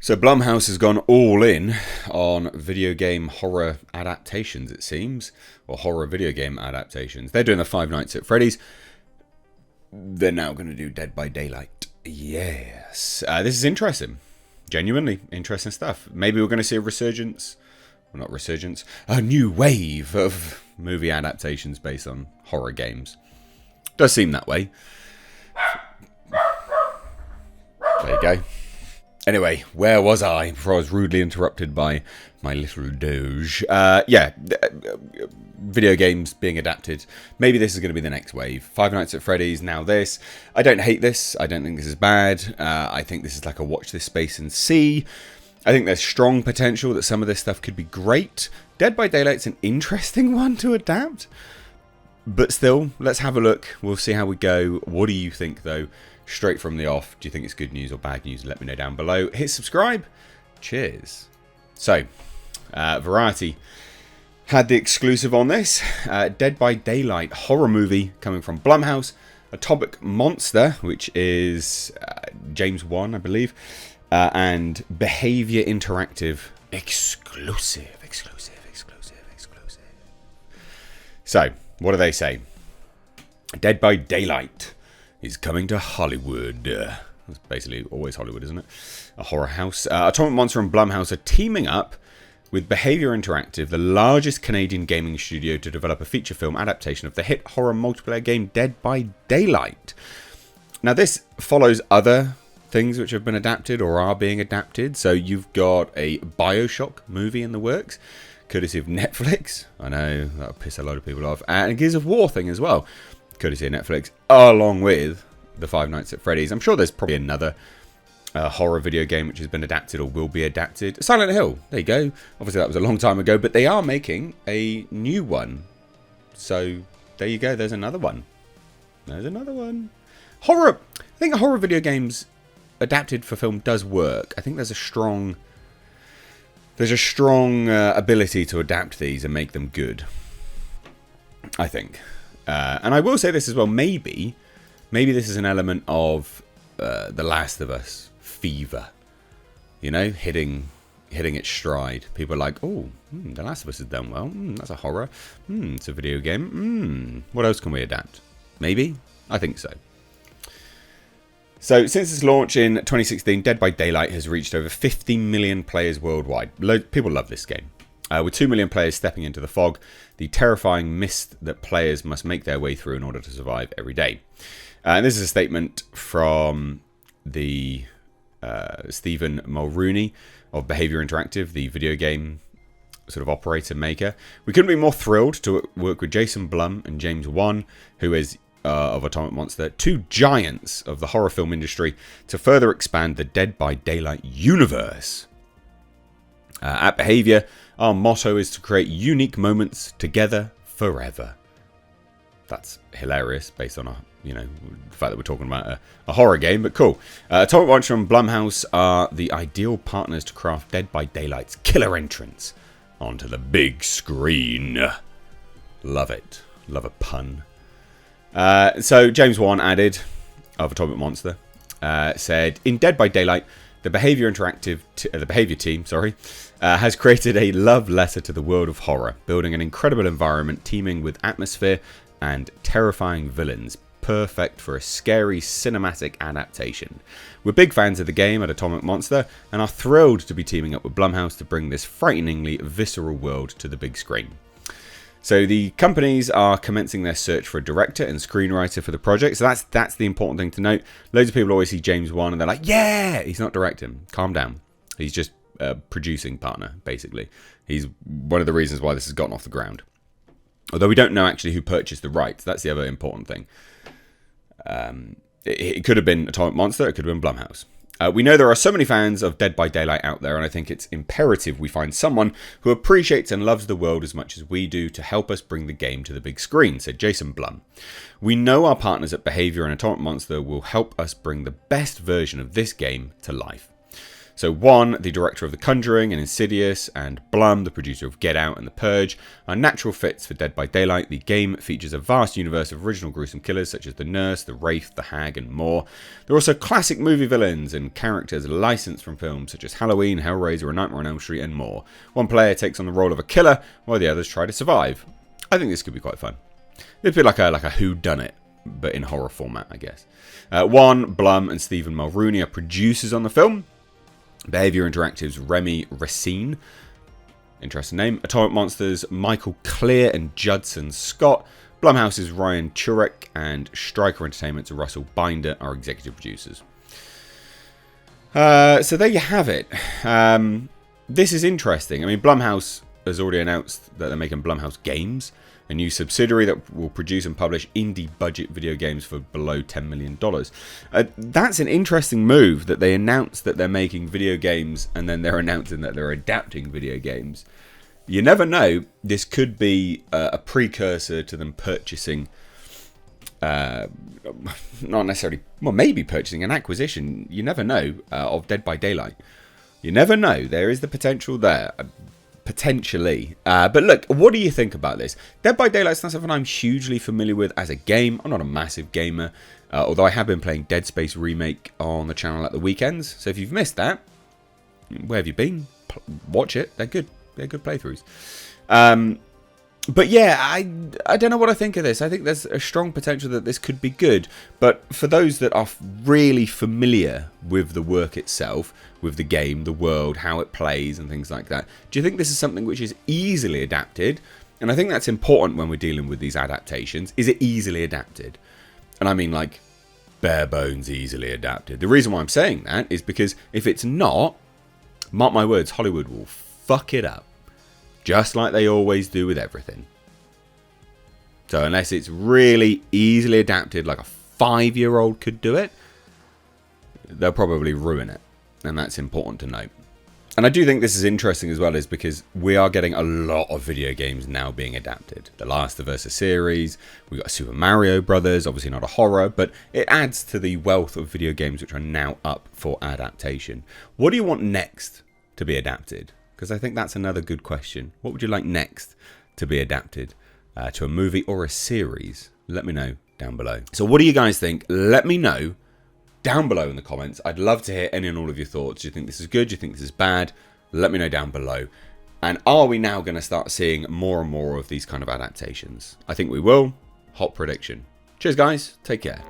So Blumhouse has gone all in on video game horror adaptations, it seems, or horror video game adaptations. They're doing the Five Nights at Freddy's. They're now going to do Dead by Daylight. Yes. This is interesting. Genuinely interesting stuff. Maybe we're going to see a resurgence. Well, not resurgence. A new wave of movie adaptations based on horror games. Does seem that way. There you go. Anyway, where was I before I was rudely interrupted by my little doge? Video games being adapted. Maybe this is going to be the next wave. Five Nights at Freddy's, now this. I don't hate this. I don't think this is bad. I think this is like a watch this space and see. I think there's strong potential that some of this stuff could be great. Dead by Daylight's an interesting one to adapt. But still, let's have a look. We'll see how we go. What do you think, though? Straight from the off, do you think it's good news or bad news? Let me know down below. Hit subscribe. Cheers. So, Variety had the exclusive on this. Dead by Daylight horror movie coming from Blumhouse. Atomic Monster, which is James Wan, I believe. And Behavior Interactive exclusive. So, what do they say? Dead by Daylight is coming to Hollywood. That's basically always Hollywood, isn't it? A horror house. Atomic Monster and Blumhouse are teaming up with Behavior Interactive, the largest Canadian gaming studio, to develop a feature film adaptation of the hit horror multiplayer game Dead by Daylight. Now, this follows other things which have been adapted or are being adapted. So you've got a BioShock movie in the works, courtesy of Netflix. I know, that'll piss a lot of people off. And a Gears of War thing as well, courtesy of Netflix, along with the Five Nights at Freddy's. I'm sure there's probably another horror video game which has been adapted or will be adapted. Silent Hill, there you go. Obviously that was a long time ago, but they are making a new one. So there you go, there's another one. Horror, I think horror video games adapted for film does work. I think there's a strong ability to adapt these and make them good, I think. And I will say this as well, maybe this is an element of The Last of Us fever, you know, hitting its stride. People are like, oh, The Last of Us has done well. That's a horror. It's a video game. What else can we adapt? Maybe? I think so. So, since its launch in 2016, Dead by Daylight has reached over 50 million players worldwide. People love this game. With 2 million players stepping into the fog, the terrifying mist that players must make their way through in order to survive every day. And this is a statement from the Stephen Mulrooney of Behavior Interactive, the video game sort of operator maker. We couldn't be more thrilled to work with Jason Blum and James Wan, who is of Atomic Monster, two giants of the horror film industry, to further expand the Dead by Daylight universe. At Behavior, our motto is to create unique moments together forever. That's hilarious, based on the fact that we're talking about a horror game, but cool. Atomic Monster and Blumhouse are the ideal partners to craft Dead by Daylight's killer entrance onto the big screen. Love it. Love a pun. So James Wan added, of Atomic Monster, said, in Dead by Daylight, the Behavior team has created a love letter to the world of horror, building an incredible environment teeming with atmosphere and terrifying villains, perfect for a scary cinematic adaptation. We're big fans of the game at Atomic Monster and are thrilled to be teaming up with Blumhouse to bring this frighteningly visceral world to the big screen. So the companies are commencing their search for a director and screenwriter for the project. So that's the important thing to note. Loads of people always see James Wan and they're like, yeah, he's not directing. Calm down. He's just a producing partner, basically. He's one of the reasons why this has gotten off the ground. Although we don't know actually who purchased the rights. That's the other important thing. It could have been Atomic Monster. It could have been Blumhouse. We know there are so many fans of Dead by Daylight out there, and I think it's imperative we find someone who appreciates and loves the world as much as we do to help us bring the game to the big screen, said Jason Blum. We know our partners at Behavior and Atomic Monster will help us bring the best version of this game to life. So Wan, the director of The Conjuring and Insidious, and Blum, the producer of Get Out and The Purge, are natural fits for Dead by Daylight. The game features a vast universe of original gruesome killers such as the Nurse, the Wraith, the Hag, and more. There are also classic movie villains and characters licensed from films such as Halloween, Hellraiser, A Nightmare on Elm Street, and more. One player takes on the role of a killer while the others try to survive. I think this could be quite fun. It'd be like a whodunit, but in horror format, I guess. Wan, Blum, and Stephen Mulrooney are producers on the film. Behaviour Interactive's Remy Racine, interesting name. Atomic Monsters' Michael Clear and Judson Scott. Blumhouse's Ryan Turek and Striker Entertainment's Russell Binder are executive producers. So there you have it. This is interesting. I mean, Blumhouse has already announced that they're making Blumhouse Games, a new subsidiary that will produce and publish indie budget video games for below $10 million. That's an interesting move, that they announce that they're making video games and then they're announcing that they're adapting video games. You never know, this could be a precursor to them purchasing, not necessarily, well, maybe purchasing an acquisition, you never know, of Dead by Daylight. You never know, there is the potential there. Potentially. But look, what do you think about this? Dead by Daylight's not something I'm hugely familiar with as a game. I'm not a massive gamer, although I have been playing Dead Space Remake on the channel at the weekends. So if you've missed that, where have you been? Watch it. They're good. They're good playthroughs. But yeah, I don't know what I think of this. I think there's a strong potential that this could be good. But for those that are really familiar with the work itself, with the game, the world, how it plays and things like that, do you think this is something which is easily adapted? And I think that's important when we're dealing with these adaptations. Is it easily adapted? And I mean like bare bones easily adapted. The reason why I'm saying that is because if it's not, mark my words, Hollywood will fuck it up. Just like they always do with everything. So unless it's really easily adapted, like a 5-year-old could do it, they'll probably ruin it. And that's important to note. And I do think this is interesting as well, is because we are getting a lot of video games now being adapted. The Last of Us series, we've got Super Mario Brothers, obviously not a horror, but it adds to the wealth of video games which are now up for adaptation. What do you want next to be adapted? Because I think that's another good question. What would you like next to be adapted to a movie or a series? Let me know down below. So what do you guys think? Let me know down below in the comments. I'd love to hear any and all of your thoughts. Do you think this is good? Do you think this is bad? Let me know down below. And are we now going to start seeing more and more of these kind of adaptations? I think we will. Hot prediction. Cheers, guys. Take care.